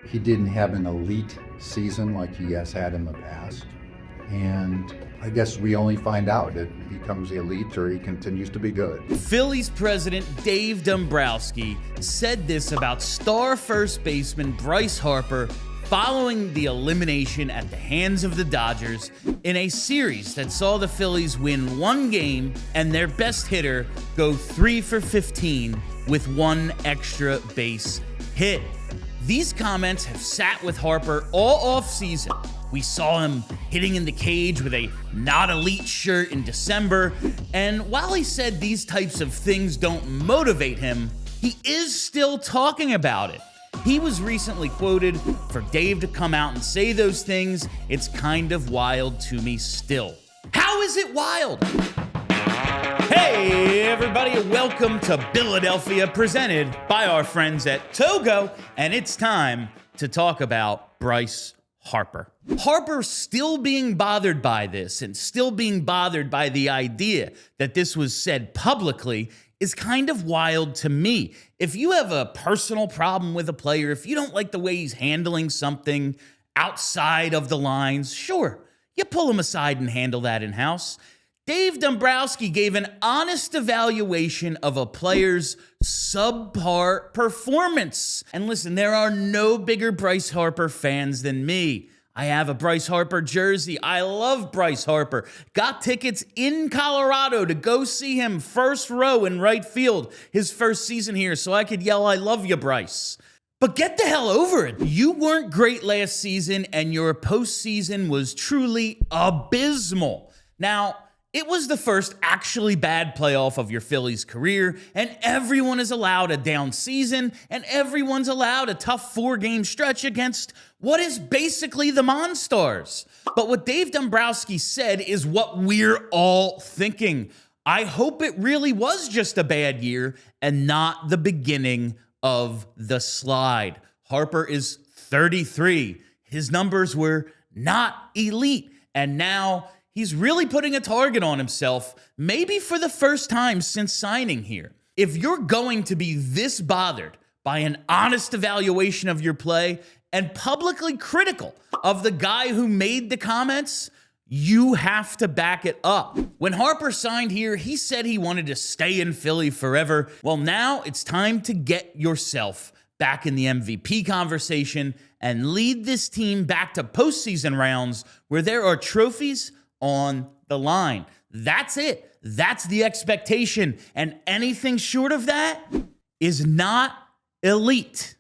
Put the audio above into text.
He didn't have an elite season like he has had in the past. And I guess we only find out it becomes elite or he continues to be good. Phillies president Dave Dombrowski said this about star first baseman Bryce Harper following the elimination at the hands of the Dodgers in a series that saw the Phillies win one game and their best hitter go 3 for 15 with one extra base hit. These comments have sat with Harper all offseason. We saw him hitting in the cage with a not elite shirt in December, and while he said these types of things don't motivate him, he is still talking about it. He was recently quoted, "For Dave to come out and say those things, it's kind of wild to me still." How is it wild? Hey everybody, welcome to Philadelphia, presented by our friends at Togo, and it's time to talk about Bryce Harper. Harper still being bothered by this and still being bothered by the idea that this was said publicly is kind of wild to me. If you have a personal problem with a player, if you don't like the way he's handling something outside of the lines, sure, you pull him aside and handle that in-house. Dave Dombrowski gave an honest evaluation of a player's subpar performance. And listen, there are no bigger Bryce Harper fans than me. I have a Bryce Harper jersey. I love Bryce Harper. Got tickets in Colorado to go see him first row in right field his first season here so I could yell, "I love you, Bryce." But get the hell over it. You weren't great last season and your postseason was truly abysmal. Now, it was the first actually bad playoff of your Phillies career, and everyone is allowed a down season, and everyone's allowed a tough 4-game stretch against what is basically the Monstars. But what Dave Dombrowski said is what we're all thinking. I hope it really was just a bad year and not the beginning of the slide. Harper is 33. His numbers were not elite, and now he's really putting a target on himself, maybe for the first time since signing here. If you're going to be this bothered by an honest evaluation of your play and publicly critical of the guy who made the comments, you have to back it up. When Harper signed here, he said he wanted to stay in Philly forever. Well, now it's time to get yourself back in the MVP conversation and lead this team back to postseason rounds where there are trophies on the line. That's it. That's the expectation. And anything short of that is not elite.